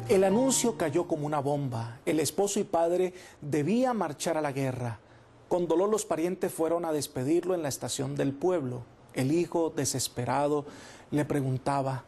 El anuncio cayó como una bomba. El esposo y padre debía marchar a la guerra. Con dolor los parientes fueron a despedirlo en la estación del pueblo. El hijo, desesperado, le preguntaba: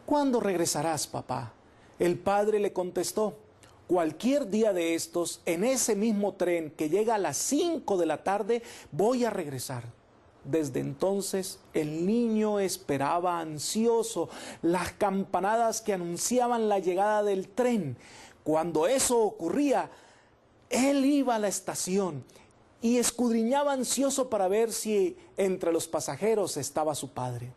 ¿cuándo regresarás, papá? El padre le contestó: cualquier día de estos, en ese mismo tren que llega a las 5 de la tarde, voy a regresar. Desde entonces el niño esperaba ansioso las campanadas que anunciaban la llegada del tren. Cuando eso ocurría, él iba a la estación y escudriñaba ansioso para ver si entre los pasajeros estaba su padre.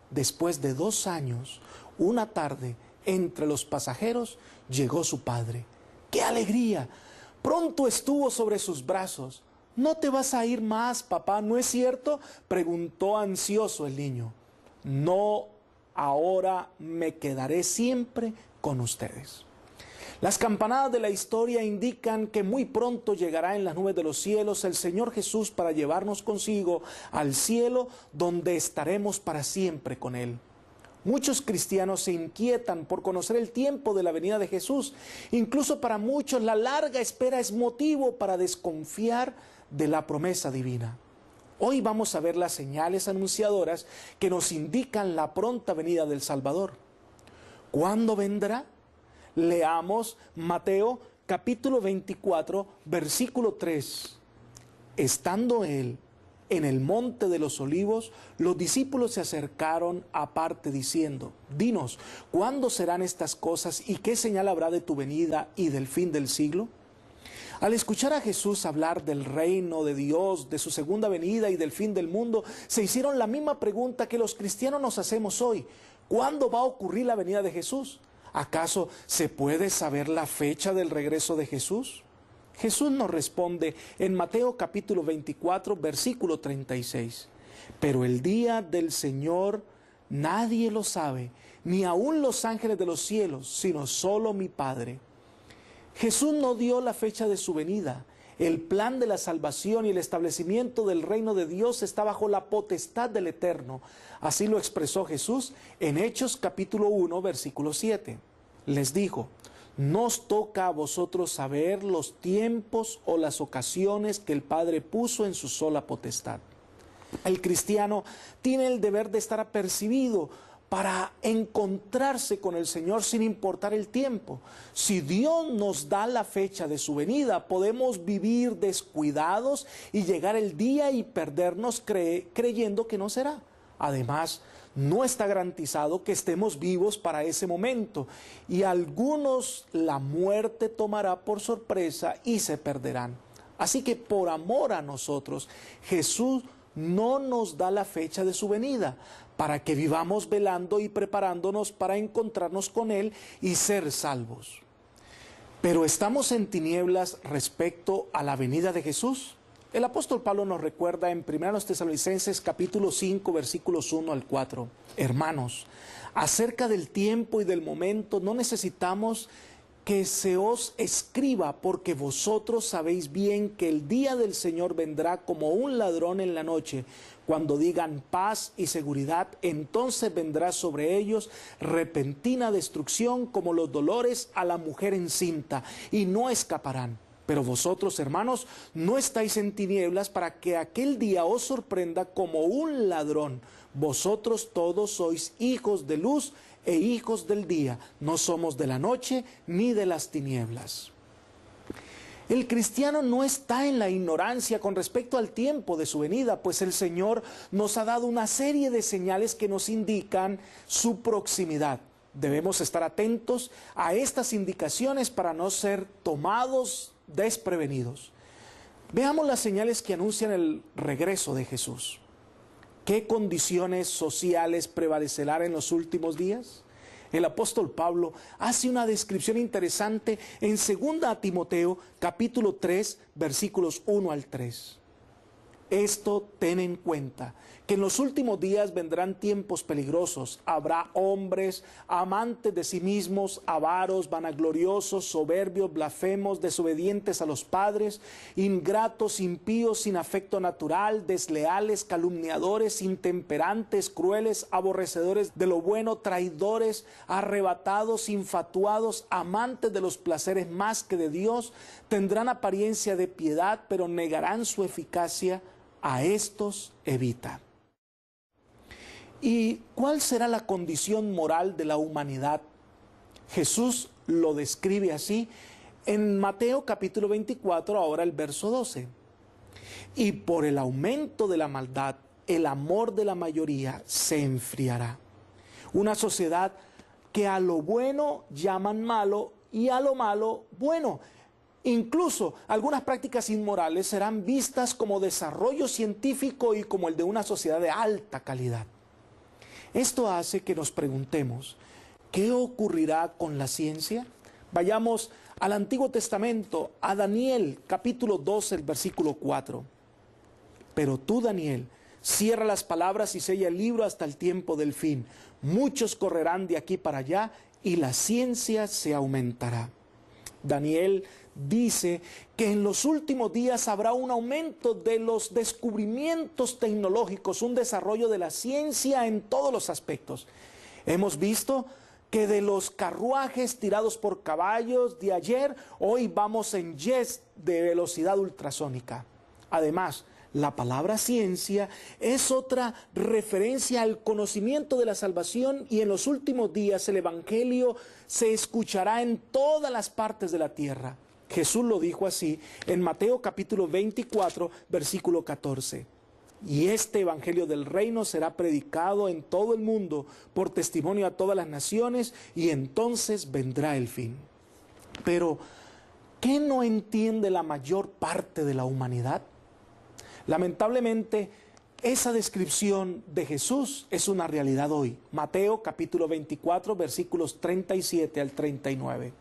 Después de 2 años, una tarde, entre los pasajeros llegó su padre. ¡Qué alegría! Pronto estuvo sobre sus brazos. ¿No te vas a ir más, papá, no es cierto?, preguntó ansioso el niño. No, ahora me quedaré siempre con ustedes. Las campanadas de la historia indican que muy pronto llegará en las nubes de los cielos el Señor Jesús para llevarnos consigo al cielo, donde estaremos para siempre con Él. Muchos cristianos se inquietan por conocer el tiempo de la venida de Jesús. Incluso para muchos la larga espera es motivo para desconfiar de la promesa divina. Hoy vamos a ver las señales anunciadoras que nos indican la pronta venida del Salvador. ¿Cuándo vendrá? Leamos Mateo capítulo 24, versículo 3. Estando él en el monte de los olivos, los discípulos se acercaron aparte diciendo: dinos, ¿cuándo serán estas cosas y qué señal habrá de tu venida y del fin del siglo? Al escuchar a Jesús hablar del reino de Dios, de su segunda venida y del fin del mundo, se hicieron la misma pregunta que los cristianos nos hacemos hoy: ¿cuándo va a ocurrir la venida de Jesús? ¿Acaso se puede saber la fecha del regreso de Jesús? Jesús nos responde en Mateo capítulo 24, versículo 36. Pero el día del Señor nadie lo sabe, ni aun los ángeles de los cielos, sino solo mi Padre. Jesús no dio la fecha de su venida. El plan de la salvación y el establecimiento del reino de Dios está bajo la potestad del Eterno. Así lo expresó Jesús en Hechos capítulo 1, versículo 7. Les dijo: no os toca a vosotros saber los tiempos o las ocasiones que el Padre puso en su sola potestad. El cristiano tiene el deber de estar apercibido para encontrarse con el Señor sin importar el tiempo. Si Dios nos da la fecha de su venida, podemos vivir descuidados y llegar el día y perdernos creyendo que no será. Además, no está garantizado que estemos vivos para ese momento, y algunos la muerte tomará por sorpresa y se perderán. Así que por amor a nosotros, Jesús no nos da la fecha de su venida, para que vivamos velando y preparándonos para encontrarnos con Él y ser salvos. Pero ¿estamos en tinieblas respecto a la venida de Jesús? El apóstol Pablo nos recuerda en 1 Tesalonicenses capítulo 5, versículos 1 al 4. Hermanos, acerca del tiempo y del momento no necesitamos que se os escriba, porque vosotros sabéis bien que el día del Señor vendrá como un ladrón en la noche. Cuando digan paz y seguridad, entonces vendrá sobre ellos repentina destrucción, como los dolores a la mujer encinta, y no escaparán. Pero vosotros, hermanos, no estáis en tinieblas para que aquel día os sorprenda como un ladrón. Vosotros todos sois hijos de luz e hijos del día. No somos de la noche ni de las tinieblas. El cristiano no está en la ignorancia con respecto al tiempo de su venida, pues el Señor nos ha dado una serie de señales que nos indican su proximidad. Debemos estar atentos a estas indicaciones para no ser tomados desprevenidos. Veamos las señales que anuncian el regreso de Jesús. ¿Qué condiciones sociales prevalecerán en los últimos días? El apóstol Pablo hace una descripción interesante en 2 Timoteo capítulo 3, versículos 1 al 3. Esto ten en cuenta, que en los últimos días vendrán tiempos peligrosos. Habrá hombres amantes de sí mismos, avaros, vanagloriosos, soberbios, blasfemos, desobedientes a los padres, ingratos, impíos, sin afecto natural, desleales, calumniadores, intemperantes, crueles, aborrecedores de lo bueno, traidores, arrebatados, infatuados, amantes de los placeres más que de Dios. Tendrán apariencia de piedad, pero negarán su eficacia. A estos evita. ¿Y cuál será la condición moral de la humanidad? Jesús lo describe así en Mateo capítulo 24, ahora el verso 12. Y por el aumento de la maldad, el amor de la mayoría se enfriará. Una sociedad que a lo bueno llaman malo y a lo malo bueno. Incluso algunas prácticas inmorales serán vistas como desarrollo científico y como el de una sociedad de alta calidad. Esto hace que nos preguntemos, ¿qué ocurrirá con la ciencia? Vayamos al Antiguo Testamento, a Daniel, capítulo 12, el versículo 4. Pero tú, Daniel, cierra las palabras y sella el libro hasta el tiempo del fin. Muchos correrán de aquí para allá y la ciencia se aumentará. Daniel dice que en los últimos días habrá un aumento de los descubrimientos tecnológicos, un desarrollo de la ciencia en todos los aspectos. Hemos visto que de los carruajes tirados por caballos de ayer, hoy vamos en jets de velocidad ultrasónica. Además, la palabra ciencia es otra referencia al conocimiento de la salvación, y en los últimos días el Evangelio se escuchará en todas las partes de la tierra. Jesús lo dijo así en Mateo capítulo 24, versículo 14. Y este Evangelio del reino será predicado en todo el mundo por testimonio a todas las naciones, y entonces vendrá el fin. Pero, ¿qué no entiende la mayor parte de la humanidad? Lamentablemente, esa descripción de Jesús es una realidad hoy. Mateo capítulo 24, versículos 37 al 39.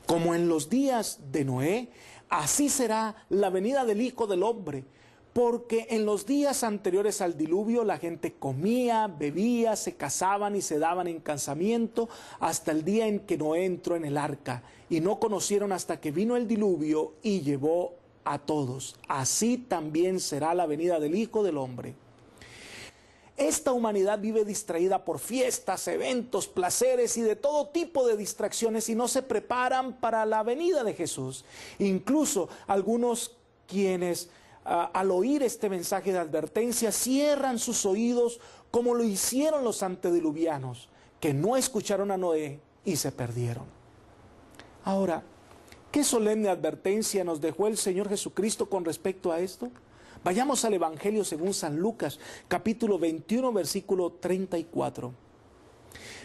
Como en los días de Noé, así será la venida del Hijo del Hombre. Porque en los días anteriores al diluvio la gente comía, bebía, se casaban y se daban en casamiento hasta el día en que Noé entró en el arca, y no conocieron hasta que vino el diluvio y llevó a todos. Así también será la venida del Hijo del Hombre. Esta humanidad vive distraída por fiestas, eventos, placeres y de todo tipo de distracciones, y no se preparan para la venida de Jesús. Incluso algunos quienes al oír este mensaje de advertencia cierran sus oídos, como lo hicieron los antediluvianos, que no escucharon a Noé y se perdieron. Ahora, ¿qué solemne advertencia nos dejó el Señor Jesucristo con respecto a esto? Vayamos al Evangelio según San Lucas, capítulo 21, versículo 34.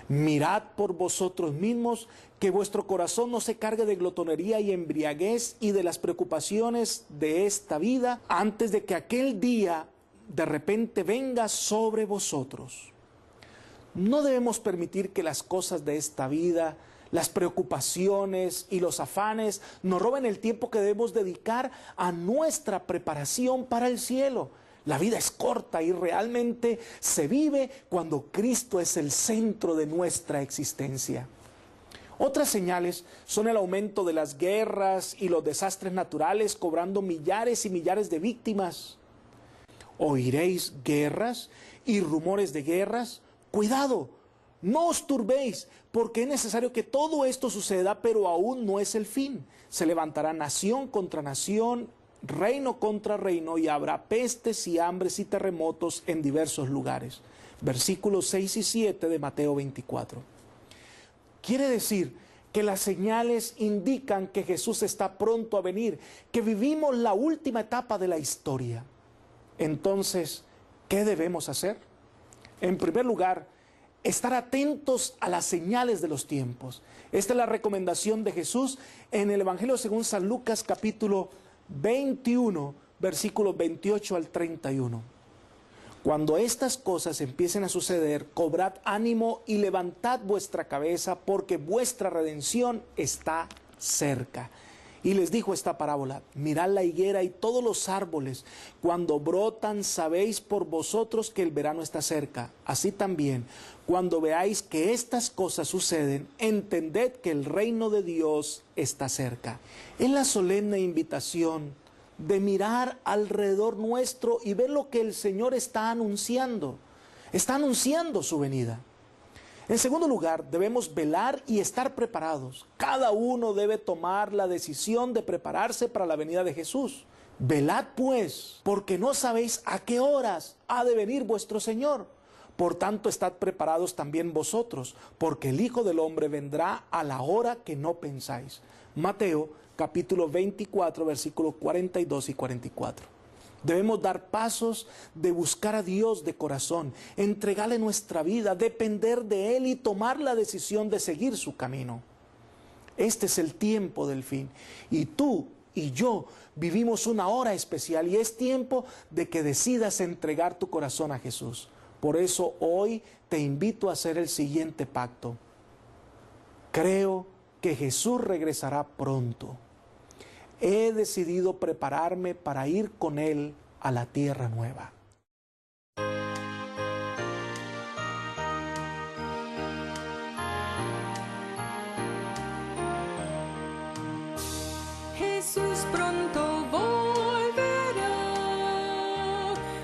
Mirad por vosotros mismos que vuestro corazón no se cargue de glotonería y embriaguez y de las preocupaciones de esta vida, antes de que aquel día de repente venga sobre vosotros. No debemos permitir que las cosas de esta vida, las preocupaciones y los afanes nos roben el tiempo que debemos dedicar a nuestra preparación para el cielo. La vida es corta y realmente se vive cuando Cristo es el centro de nuestra existencia. Otras señales son el aumento de las guerras y los desastres naturales, cobrando millares y millares de víctimas. ¿Oiréis guerras y rumores de guerras? Cuidado, no os turbéis, porque es necesario que todo esto suceda, pero aún no es el fin. Se levantará nación contra nación, reino contra reino, y habrá pestes y hambres y terremotos en diversos lugares. Versículos 6 y 7 de Mateo 24. Quiere decir que las señales indican que Jesús está pronto a venir, que vivimos la última etapa de la historia. Entonces, ¿qué debemos hacer? En primer lugar, estar atentos a las señales de los tiempos. Esta es la recomendación de Jesús en el Evangelio según San Lucas, capítulo 21, versículos 28 al 31. Cuando estas cosas empiecen a suceder, cobrad ánimo y levantad vuestra cabeza, porque vuestra redención está cerca. Y les dijo esta parábola: mirad la higuera y todos los árboles, cuando brotan, sabéis por vosotros que el verano está cerca. Así también, cuando veáis que estas cosas suceden, entended que el reino de Dios está cerca. Es la solemne invitación de mirar alrededor nuestro y ver lo que el Señor está anunciando. Está anunciando su venida. En segundo lugar, debemos velar y estar preparados. Cada uno debe tomar la decisión de prepararse para la venida de Jesús. Velad pues, porque no sabéis a qué horas ha de venir vuestro Señor. Por tanto, estad preparados también vosotros, porque el Hijo del Hombre vendrá a la hora que no pensáis. Mateo capítulo 24, versículos 42 y 44. Debemos dar pasos de buscar a Dios de corazón, entregarle nuestra vida, depender de Él y tomar la decisión de seguir su camino. Este es el tiempo del fin. Y tú y yo vivimos una hora especial y es tiempo de que decidas entregar tu corazón a Jesús. Por eso hoy te invito a hacer el siguiente pacto. Creo que Jesús regresará pronto. He decidido prepararme para ir con Él a la tierra nueva. Jesús pronto volverá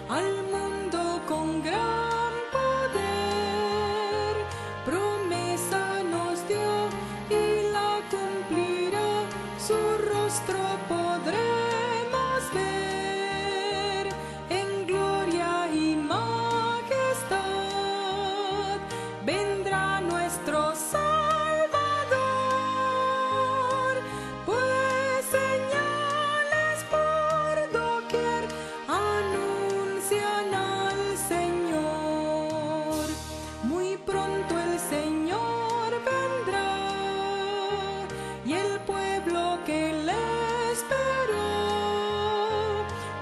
al mundo con gran poder. Promesa nos dio y la cumplirá, su rostro podremos ver en gloria y majestad. Vendrá nuestro Salvador, pues señales por doquier anuncian al Señor. Muy pronto el Señor vendrá y el pueblo que le esperó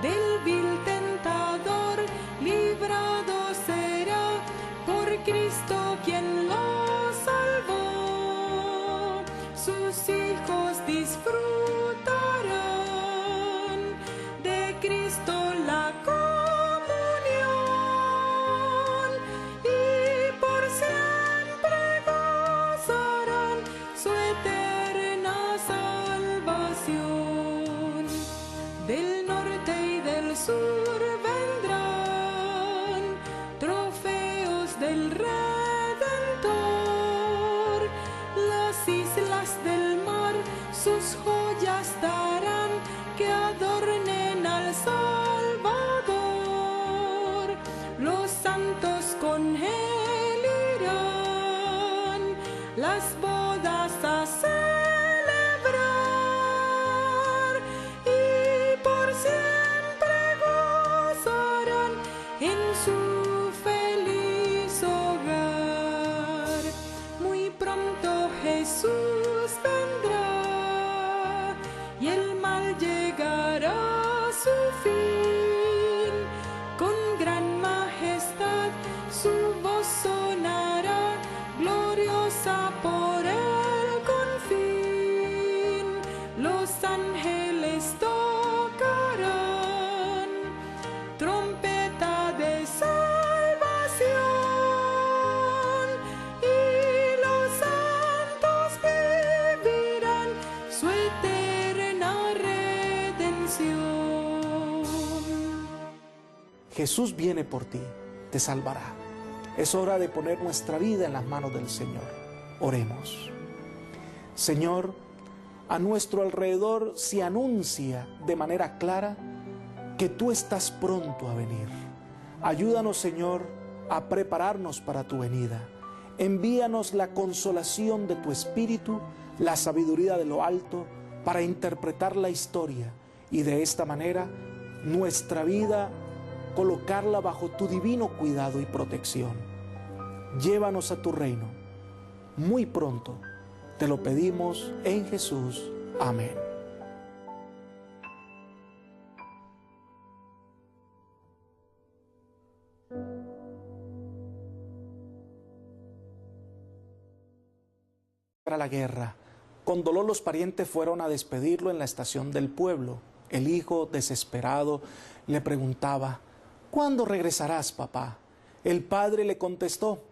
del vil tentador librado será por Cristo quien lo salvó. Sus hijos disfrutarán de Cristo la comunión y por siempre gozarán su eterna salvación. Del norte y del sur vendrán trofeos del Redentor. Las islas del mar sus joyas darán que adornen al Salvador. Los santos con él irán las bodas a celebrar y por siempre gozarán en su feliz hogar. Muy pronto Jesús vendrá y el mal llegará a su fin. Con gran majestad su voz sonará, gloriosa por el confín. Los ángeles tocarán trompeta de salvación y los santos vivirán su eterna redención. Jesús viene por ti, te salvará. Es hora de poner nuestra vida en las manos del Señor. Oremos. Señor, a nuestro alrededor se anuncia de manera clara que tú estás pronto a venir. Ayúdanos, Señor, a prepararnos para tu venida. Envíanos la consolación de tu Espíritu, la sabiduría de lo alto, para interpretar la historia y de esta manera nuestra vida colocarla bajo tu divino cuidado y protección. Llévanos a tu reino muy pronto. Te lo pedimos en Jesús. Amén. Para la guerra, Con dolor los parientes fueron a despedirlo en la estación del pueblo. El hijo, desesperado, le preguntaba: ¿cuándo regresarás, papá? El padre le contestó: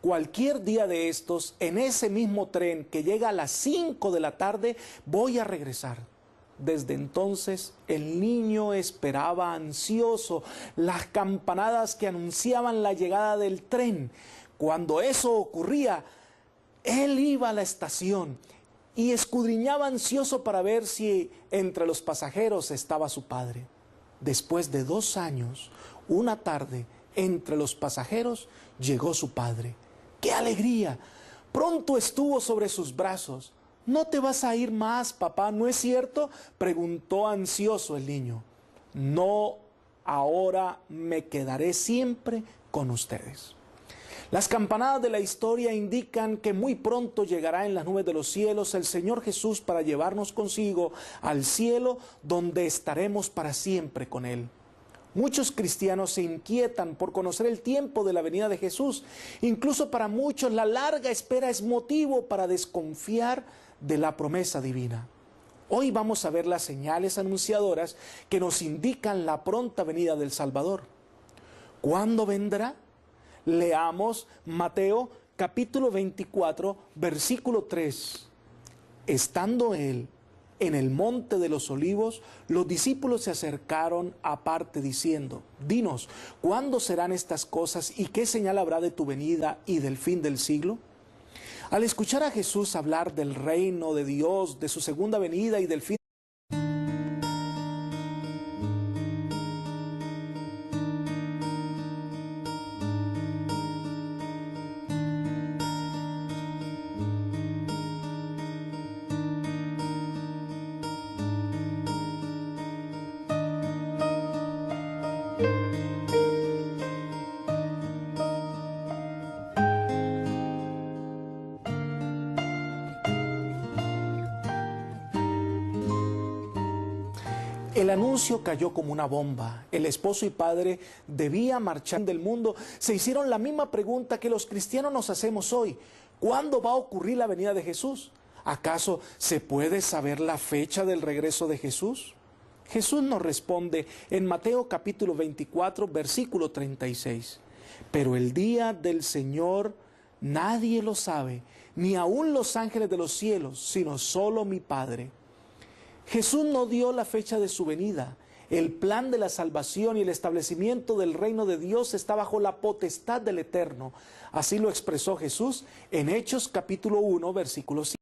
cualquier día de estos, en ese mismo tren que llega a las 5 de la tarde, voy a regresar. Desde entonces el niño esperaba ansioso las campanadas que anunciaban la llegada del tren. Cuando eso ocurría, él iba a la estación y escudriñaba ansioso para ver si entre los pasajeros estaba su padre. Después de 2 años, una tarde, entre los pasajeros llegó su padre. ¡Qué alegría! Pronto estuvo sobre sus brazos. ¿No te vas a ir más, papá, no es cierto?, preguntó ansioso el niño. No, ahora me quedaré siempre con ustedes. Las campanadas de la historia indican que muy pronto llegará en las nubes de los cielos el Señor Jesús para llevarnos consigo al cielo, donde estaremos para siempre con Él. Muchos cristianos se inquietan por conocer el tiempo de la venida de Jesús. Incluso para muchos la larga espera es motivo para desconfiar de la promesa divina. Hoy vamos a ver las señales anunciadoras que nos indican la pronta venida del Salvador. ¿Cuándo vendrá? Leamos Mateo capítulo 24, versículo 3. Estando él en el monte de los olivos, los discípulos se acercaron aparte diciendo: dinos, ¿cuándo serán estas cosas y qué señal habrá de tu venida y del fin del siglo? Al escuchar a Jesús hablar del reino de Dios, de su segunda venida y del fin, el anuncio cayó como una bomba. El esposo y padre debía marchar del mundo. Se hicieron la misma pregunta que los cristianos nos hacemos hoy: ¿cuándo va a ocurrir la venida de Jesús? ¿Acaso se puede saber la fecha del regreso de Jesús? Jesús nos responde en Mateo capítulo 24, versículo 36. Pero el día del Señor nadie lo sabe, ni aun los ángeles de los cielos, sino solo mi Padre. Jesús no dio la fecha de su venida. El plan de la salvación y el establecimiento del reino de Dios está bajo la potestad del Eterno. Así lo expresó Jesús en Hechos capítulo 1, versículo 5.